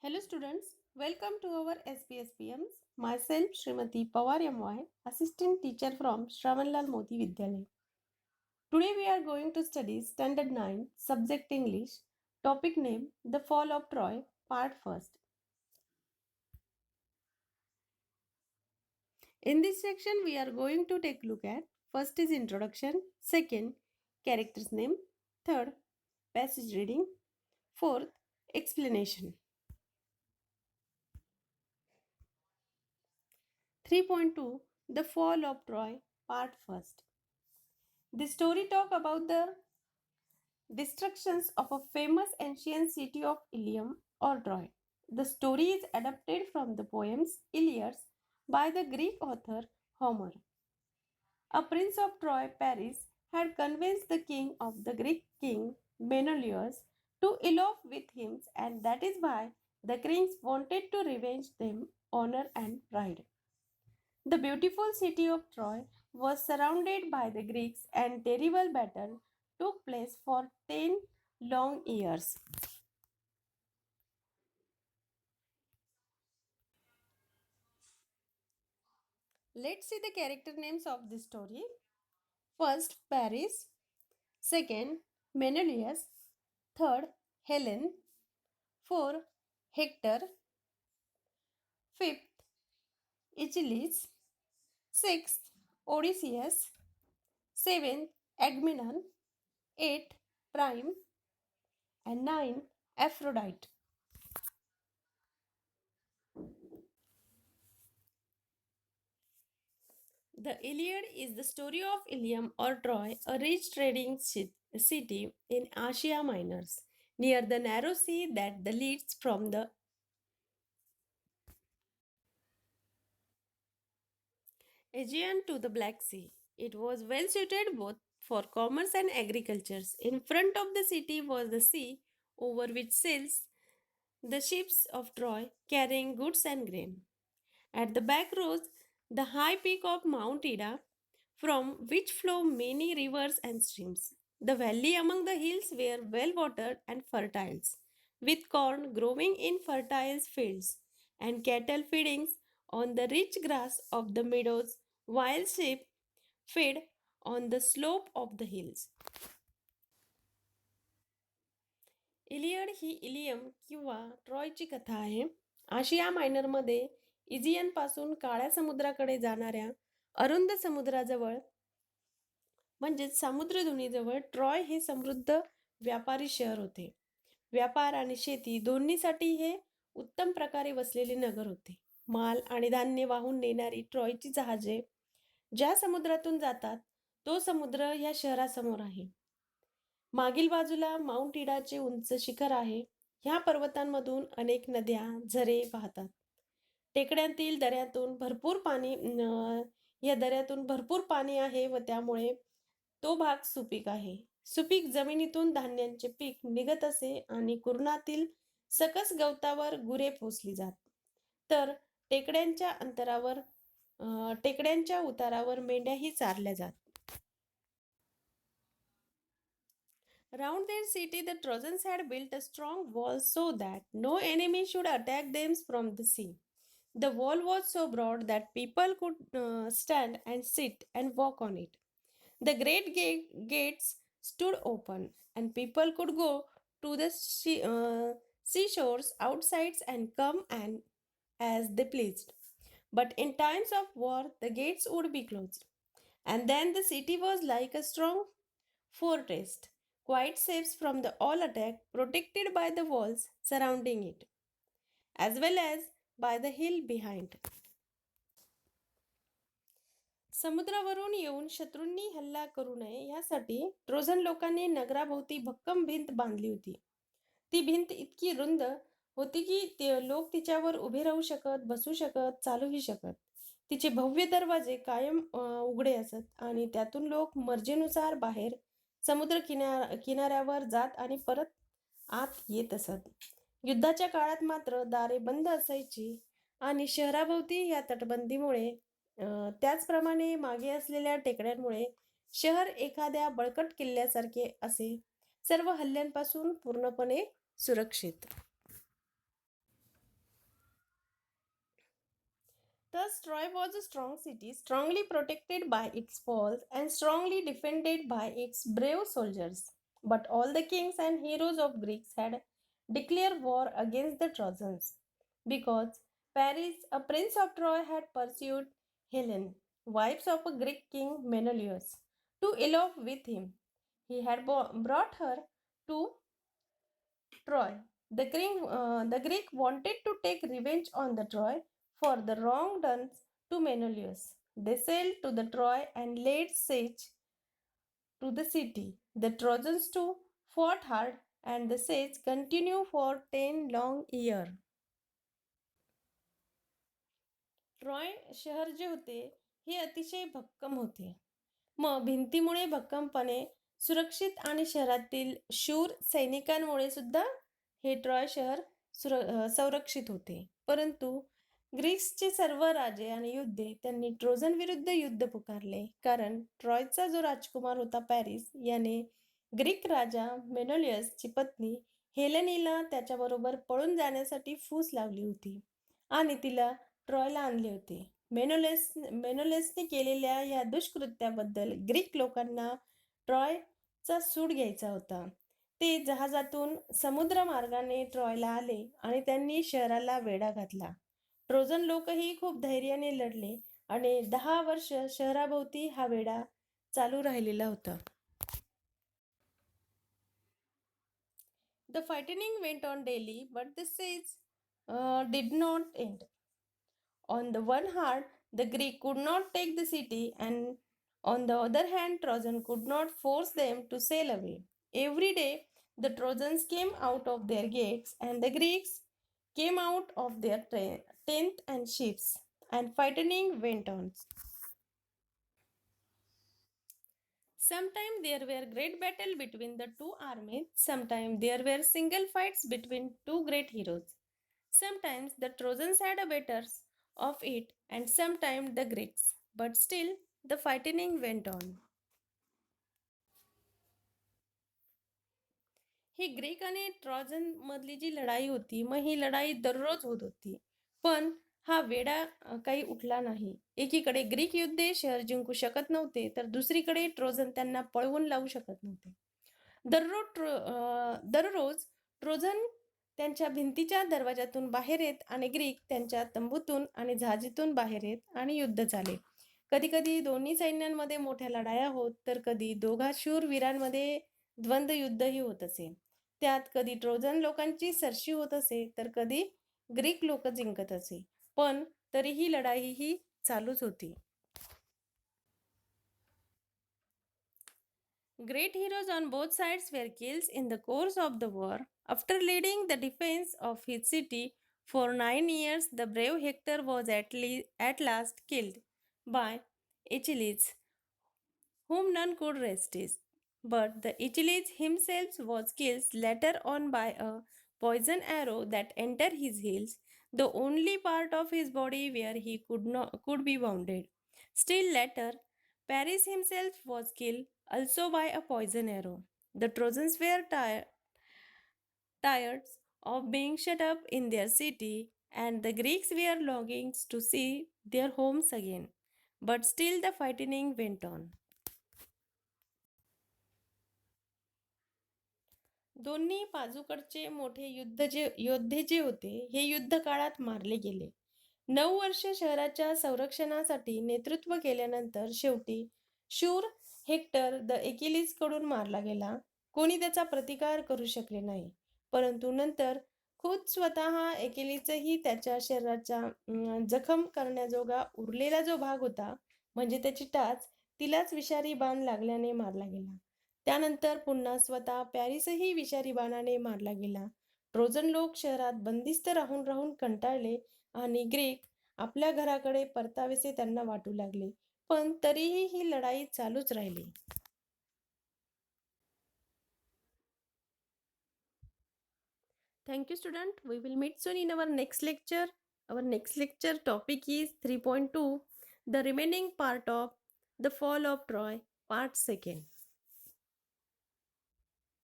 Hello students, welcome to our SPSPMs. Myself Srimati Pawar MY, Assistant Teacher from Shravanlal Moti Vidyalaya. Today we are going to study Standard 9, Subject English, topic name The Fall of Troy, part 1st. In this section we are going to take a look at first is introduction, second character's name, third passage reading, fourth explanation. 3.2 The Fall of Troy, part 1st. The story talk about the destructions of a famous ancient city of Ilium or Troy. The story is adapted from the poems Iliad by the Greek author Homer. A prince of Troy, Paris, had convinced the king of the Greek king Menelaus to elope with him, and that is why the kings wanted to revenge them honor and pride. The beautiful city of Troy was surrounded by the Greeks, and terrible battle took place for 10 long years. Let's see the character names of this story. First, Paris. Second, Menelaus. Third, Helen. Fourth, Hector. Fifth, Achilles. Sixth, Odysseus. Seventh, Agamemnon. Eighth, Priam. And nine, Aphrodite. The Iliad is the story of Ilium or Troy, a rich trading city in Asia Minor, near the narrow sea that leads from the Aegean to the Black Sea. It was well suited both for commerce and agriculture. In front of the city was the sea, over which sails the ships of Troy carrying goods and grain. At the back rose the high peak of Mount Ida, from which flow many rivers and streams. The valley among the hills were well watered and fertile, with corn growing in fertile fields, and cattle feeding on the rich grass of the meadows, while sheep fed on the slope of the hills. Iliad ही Ilium किंवा ट्रॉयची कथा आहे. आशिया मायनरमध्ये इजियन पासून काळ्या समुद्राकडे जाणाऱ्या अरुंद समुद्राजवळ म्हणजेच समुद्रधुनीजवळ ट्रॉय हे समृद्ध व्यापारी शहर होते. व्यापार आणि शेती दोन्हीसाठी हे उत्तम प्रकारे वसलेले नगर होते. माल आणि धान्य वाहून नेणारी ट्रॉयची जहाजे ज्या समुद्रातून जातात तो समुद्र ह्या शहरासमोर आहे. मागील बाजूला माउंट इडाचे उंच शिखर आहे. ह्या पर्वतांमधून अनेक नद्या, झरे वाहतात. टेकड्यांतील दऱ्यातून भरपूर पाणी या दऱ्यातून भरपूर पाणी आहे व त्यामुळे तो भाग सुपीक आहे. सुपीक जमिनीतून धान्यांचे पीक निघत असे आणि कुरणातील सकस गवतावर गुरे पोसली जात. तर टेकड्यांच्या उतारावर मेंढ्याही चारल्या जात. Around their city, the Trojans had built a strong wall so that no enemy should attack them from the sea. The wall was so broad that people could stand and sit and walk on it. The great gates stood open, and people could go to the seashores outside and come and as they pleased. But in times of war, the gates would be closed, and then the city was like a strong fortress, quite safe from the all attack, protected by the walls surrounding it, as well as by the hill behind. समुद्रावरून येऊन शत्रूंनी हल्ला करू नये यासाठी Trojan लोकांनी नगराभोवती भक्कम भिंत बांधली होती. ती भिंत इतकी रुंद होती की लोक तिच्यावर उभे राहू शकत, बसू शकत, चालूही शकत. तिचे भव्य दरवाजे कायम उघडे असत आणि त्यातून लोक मर्जीनुसार बाहेर समुद्र किनाऱ्यावर जात आणि परत आत येत असत. युद्धाच्या काळात मात्र दारे बंद असायची आणि शहराभोवती या तटबंदीमुळे त्याचप्रमाणे मागे असलेल्या टेकड्यांमुळे शहर एखाद्या बळकट किल्ल्यासारखे असे सर्व हल्ल्यांपासून पूर्णपणे सुरक्षित. Thus, Troy was a strong city, strongly protected by its walls and strongly defended by its brave soldiers. But all the kings and heroes of Greeks had declared war against the Trojans because Paris, a prince of Troy, had pursued Helen, wife of a Greek king Menelaus, to elope with him. He had brought her to Troy. The Greek wanted to take revenge on the Troy for the wrong done to Menelaus. They sailed to the Troy and laid siege to the city. The Trojans too fought hard, and the siege continued for 10 long years. Troy शहर जे होते हे अतिशय भक्कम होते. मग भिंतीमुळे भक्कमपणे सुरक्षित आणि शहरातील शूर सैनिकांमुळे सुद्धा हे ट्रॉय शहर संरक्षित होते. परंतु ग्रीक्सचे सर्व राजे आणि युद्धे त्यांनी ट्रोजन विरुद्ध युद्ध पुकारले, कारण ट्रॉयचा जो राजकुमार होता पॅरिस याने ग्रीक राजा मेनोलियसची पत्नी हेलेनीला त्याच्याबरोबर पळून जाण्यासाठी फूस लावली होती आणि तिला ट्रॉयला आणले होते. मेनोलेसने केलेल्या या दुष्कृत्याबद्दल ग्रीक लोकांना ट्रॉयचा सूड घ्यायचा होता. ते जहाजातून समुद्र मार्गाने ट्रॉयला आले आणि त्यांनी शहराला वेढा घातला. ट्रोजन लोकही खूप धैर्याने लढले आणि 10 वर्ष शहराभोवती हा वेढा चालू राहिलेला होता. The fighting went on daily, but the siege did not end. On the one hand, the Greek could not take the city, and on the other hand, Trojan could not force them to sail away. Every day, the Trojans came out of their gates, and the Greeks came out of their tents and ships, and fighting went on. Sometimes there were great battles between the two armies, sometimes there were single fights between two great heroes. Sometimes the Trojans had a better of it, and sometimes the Greeks, but still the fighting went on. He Greek आणि Trojan मधली जी लढाई होती, मग ही लढाई दररोज होत होती, पण हा वेढा काही उठला नाही. एकीकडे ग्रीक योद्धे शहर जिंकू शकत नव्हते, तर दुसरीकडे ट्रोजन त्यांना पळवून लावू शकत नव्हते. दररोज ट्रोजन त्यांच्या भिंतीच्या दरवाजातून बाहेर येत आणि ग्रीक त्यांच्या तंबूतून आणि जहाजीतून बाहेर येत आणि युद्ध चाले. कधी कधी दोन्ही सैन्यांमध्ये मोठ्या लढाया होत, तर कधी दोघा शूर वीरांमध्ये द्वंद्व युद्धही होत असे. त्यात कधी ट्रोजन लोकांची सरशी होत असे, तर कधी ग्रीक लोक जिंकत असे, पण तरीही लढाई ही चालूच होती. Great heroes on both sides were killed in the course of the war. After leading the defense of his city for 9 years, the brave Hector was at last killed by Achilles, whom none could resist. But the Achilles himself was killed later on by a poison arrow that entered his heels, the only part of his body where he could be wounded. Still later, Paris himself was killed also by a poison arrow. The Trojans were tired of being shut up in their city, and the Greeks were longing to see their homes again. But still the fighting went on. दोन्ही बाजूकडचे मोठे योद्धे जे होते हे युद्ध काळात मारले गेले. 9 वर्ष शहराच्या संरक्षणासाठी नेतृत्व केल्यानंतर शेवटी शूर हेक्टर द एकिलीज कडून मारला गेला. कोणी त्याचा प्रतिकार करू शकले नाही. परंतु नंतर खुद स्वतः एकिलीजही त्याच्या शरीराच्या जखम करण्याजोगा उरलेला जो भाग होता, म्हणजे त्याची टाच, तिलाच विषारी बाण लागल्याने मारला गेला. त्यानंतर पुन्हा स्वतः पॅरिसही विषारी बाणाने मारला गेला. ट्रोजन लोक शहरात बंदिस्त राहून राहून कंटाळले आणि ग्रीक आपल्या घराकडे परतावेसे त्यांना वाटू लागले, पण तरीही ही लढाई चालूच राहिली. Thank you, student. We will meet soon in our next lecture. Our next lecture topic is 3.2, the remaining part of the fall of Troy, part 2.